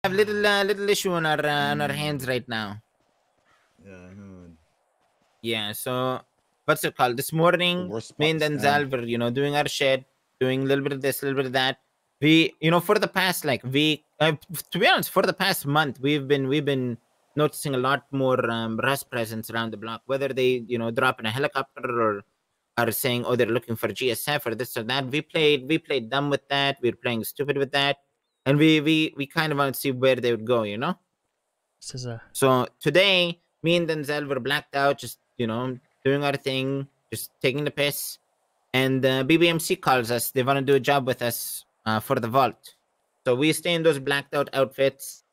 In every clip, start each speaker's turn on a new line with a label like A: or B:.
A: have little issue on our hands right now.
B: Yeah, I heard.
A: Yeah, so what's it called? This morning, me and Denzel were, doing our shit, doing a little bit of this, a little bit of that. We, for the past like week, to be honest, for the past month, we've been noticing a lot more Rust presence around the block. Whether they, drop in a helicopter or are saying, oh, they're looking for GSF or this or that. We played dumb with that. We were playing stupid with that, and we kind of want to see where they would go, So today, me and Denzel were blacked out, just doing our thing, just taking the piss. And BBMC calls us. They want to do a job with us for the vault. So we stay in those blacked out outfits.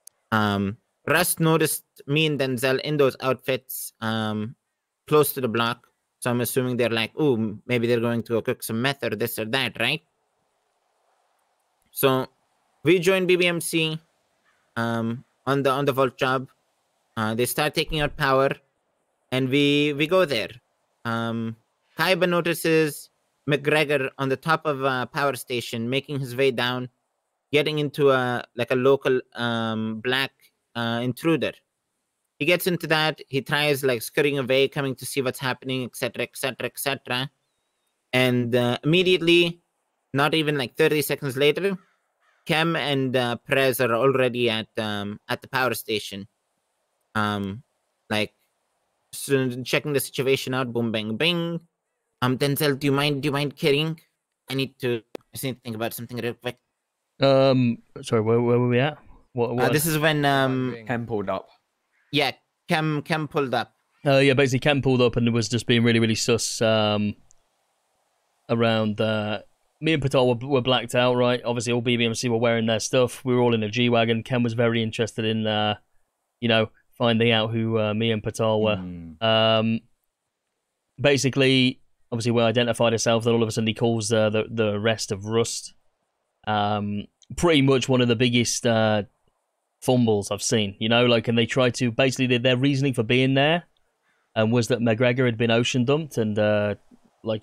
A: Rust noticed me and Denzel in those outfits close to the block. So I'm assuming they're like, ooh, maybe they're going to go cook some meth or this or that, right? So we join BBMC on the vault job. They start taking out power, and we go there. Kaiba notices McGregor on the top of a power station, making his way down, getting into a local black intruder. He gets into that. He tries like scurrying away, coming to see what's happening, etc., etc., etc. And immediately, not even like 30 seconds later, Kem and Prez are already at the power station. Like checking the situation out. Boom, bang, bing. Denzel, do you mind kidding? I just need to think about something real quick.
C: Sorry, where were we at? What?
A: This is when
D: Kem pulled up.
A: Yeah, Kem pulled up.
C: Yeah, basically Kem pulled up and it was just being really, really sus around. Me and Patel were blacked out, right? Obviously, all BBMC were wearing their stuff. We were all in a G-Wagon. Kem was very interested in, finding out who me and Patel were. Basically, obviously, we identified ourselves. Then all of a sudden, he calls the rest of Rust. Pretty much one of the biggest fumbles I've seen. And they tried to basically their reasoning for being there, was that McGregor had been ocean dumped and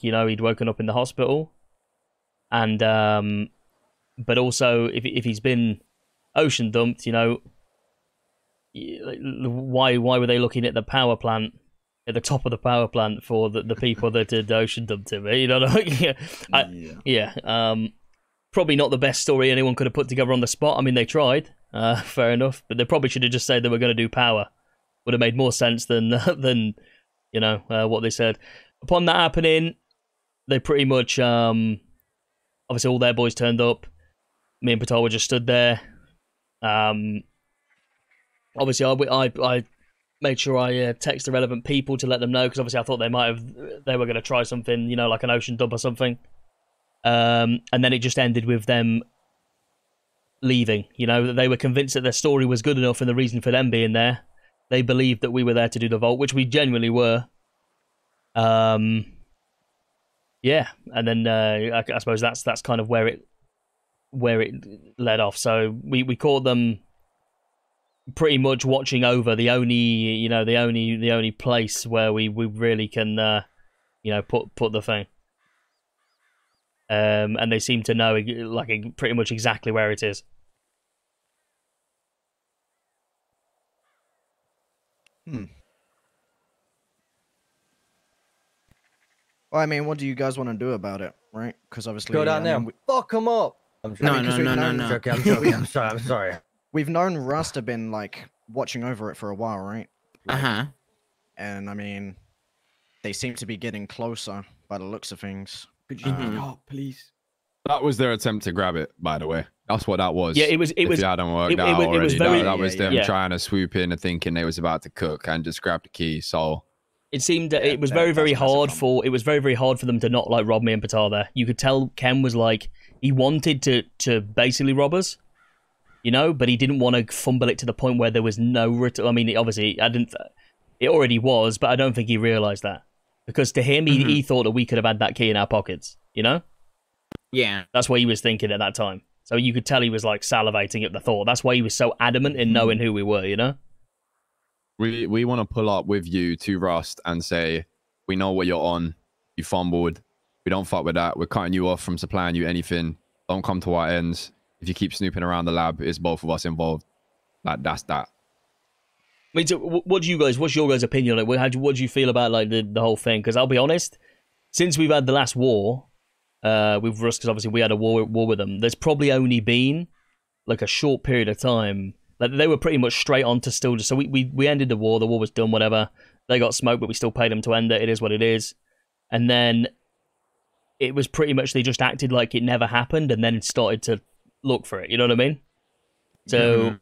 C: he'd woken up in the hospital, and but also if he's been ocean dumped, why were they looking at the power plant? At the top of the power plant for the people that had ocean dumped him, probably not the best story anyone could have put together on the spot. I mean, they tried, fair enough, but they probably should have just said they were going to do power. Would have made more sense than what they said. Upon that happening, they pretty much obviously all their boys turned up. Me and Patel were just stood there. Obviously, I made sure I text the relevant people to let them know, because obviously I thought they were going to try something, like an ocean dump or something. And then it just ended with them leaving. They were convinced that their story was good enough and the reason for them being there. They believed that we were there to do the vault, which we genuinely were. Yeah, and then I suppose that's kind of where it led off. So we caught them pretty much watching over the only place where we really can put the thing. And they seem to know pretty much exactly where it is.
E: Well, I mean, what do you guys want to do about it, right? Because obviously,
D: go down there. Fuck them up.
A: No.
D: I'm joking. I'm sorry.
E: We've known Rust have been watching over it for a while, right? And I mean, they seem to be getting closer by the looks of things.
D: Could you stop, please?
F: That was their attempt to grab it, by the way. That's what that was.
C: Yeah, it was.
F: If you hadn't worked out already, that was them
C: yeah.
F: trying to swoop in and thinking they was about to cook and just grab the key. So
C: it seemed that it was very hard for them to not rob me and Patar there. You could tell Ken was he wanted to basically rob us, but he didn't want to fumble it to the point where there was no return. I mean, obviously, it already was, but I don't think he realized that, because to him, he thought that we could have had that key in our pockets.
A: Yeah,
C: that's what he was thinking at that time. So you could tell he was salivating at the thought. That's why he was so adamant in knowing who we were.
F: We want to pull up with you to Rust and say, we know what you're on. You fumbled. We don't fuck with that. We're cutting you off from supplying you anything. Don't come to our ends. If you keep snooping around the lab, it's both of us involved. Like that's that.
C: I mean, so what's your guys' opinion on it? What do you feel about like the whole thing? Because I'll be honest, since we've had the last war with Rust, because obviously we had a war with them, there's probably only been like a short period of time. Like they were pretty much straight on to still. So we ended the war was done, whatever. They got smoked, but we still paid them to end it. It is what it is. And then it was pretty much they just acted like it never happened, and then started to look for it. You know what I mean? So.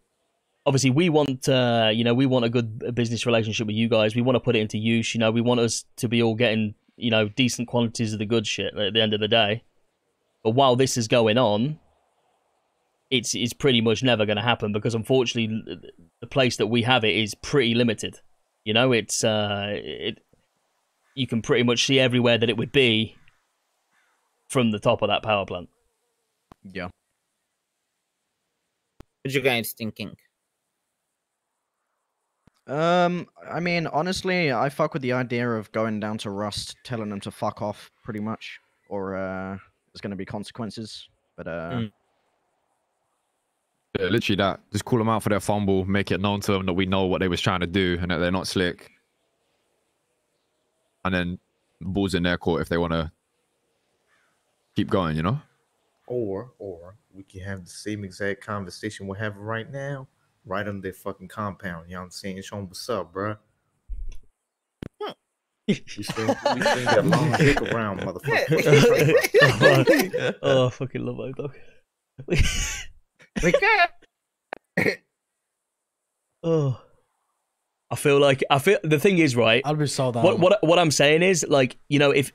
C: Obviously, we want we want a good business relationship with you guys. We want to put it into use. You know, we want us to be all getting decent quantities of the good shit at the end of the day. But while this is going on, it's pretty much never going to happen because unfortunately, the place that we have it is pretty limited. You know, you can pretty much see everywhere that it would be from the top of that power plant.
E: Yeah.
A: What you guys thinking?
E: I mean, honestly, I fuck with the idea of going down to Rust, telling them to fuck off, pretty much, or there's gonna be consequences. But
F: yeah, literally that. Just call them out for their fumble, make it known to them that we know what they was trying to do and that they're not slick, and then balls in their court if they want to keep going, you know.
B: Or we can have the same exact conversation we're having right now. Right on their fucking compound, you know what I'm saying? Show them what's up, bro. We still got a long dick around, motherfucker.
C: Oh, I fucking love that dog.
A: We can't.
C: Oh, I feel the thing is right.
G: I'll be so down.
C: What I'm saying is like if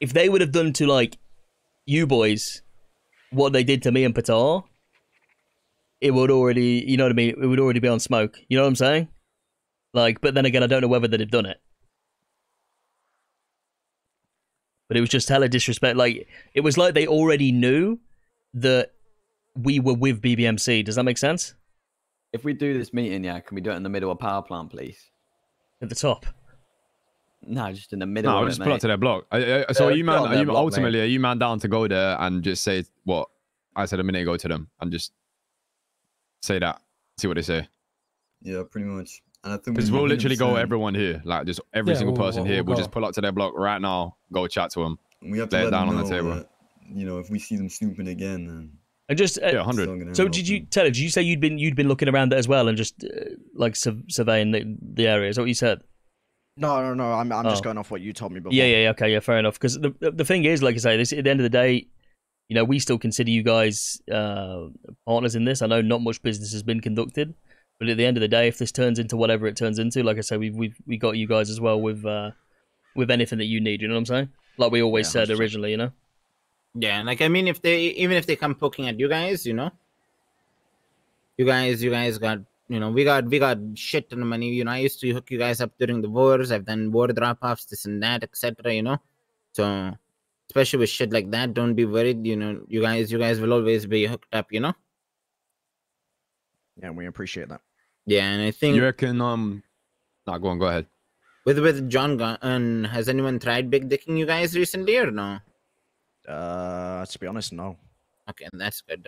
C: they would have done to like you boys what they did to me and Patar. It would already, you know what I mean? It would already be on smoke. You know what I'm saying? Like, but then again, I don't know whether they'd have done it. But it was just hella disrespect. Like, it was like they already knew that we were with BBMC. Does that make sense?
D: If we do this meeting, yeah, can we do it in the middle of power plant, please?
C: At the top.
D: No, just in the middle.
F: No,
D: of
F: just
D: it,
F: pull up to their block. So are you man? Are you
D: block,
F: ultimately?
D: mate.
F: Are you man down to go there and just say what I said a minute ago to them and just say that, see what they say?
B: Yeah, pretty much. And I think
F: because we'll literally go everyone here, like just every single person here. We'll just pull up to their block right now, go chat to them.
B: We have to
F: lay
B: let
F: it down
B: them
F: on the table.
B: that, if we see them snooping again, then
C: and just
F: yeah, 100.
C: So did you tell her? Did you say you'd been looking around there as well and just like surveying the area? Is that what you said?
E: No. I'm just going off what you told me before.
C: Yeah. Okay, yeah, fair enough. Because the thing is, like I say, this at the end of the day, we still consider you guys partners in this. I know not much business has been conducted, but at the end of the day, if this turns into whatever it turns into, like I say, we got you guys as well with anything that you need. You know what I'm saying? Like we always said originally,
A: Yeah, like I mean, if they come poking at you guys, you guys got we got shit ton of money. I used to hook you guys up during the wars. I've done war drop-offs, this and that, etc. So especially with shit like that, don't be worried. You guys will always be hooked up.
E: Yeah, we appreciate that.
A: Yeah, and I think
F: you reckon go ahead.
A: With John Gunn, has anyone tried big dicking you guys recently or no?
E: To be honest, no.
A: Okay, that's good.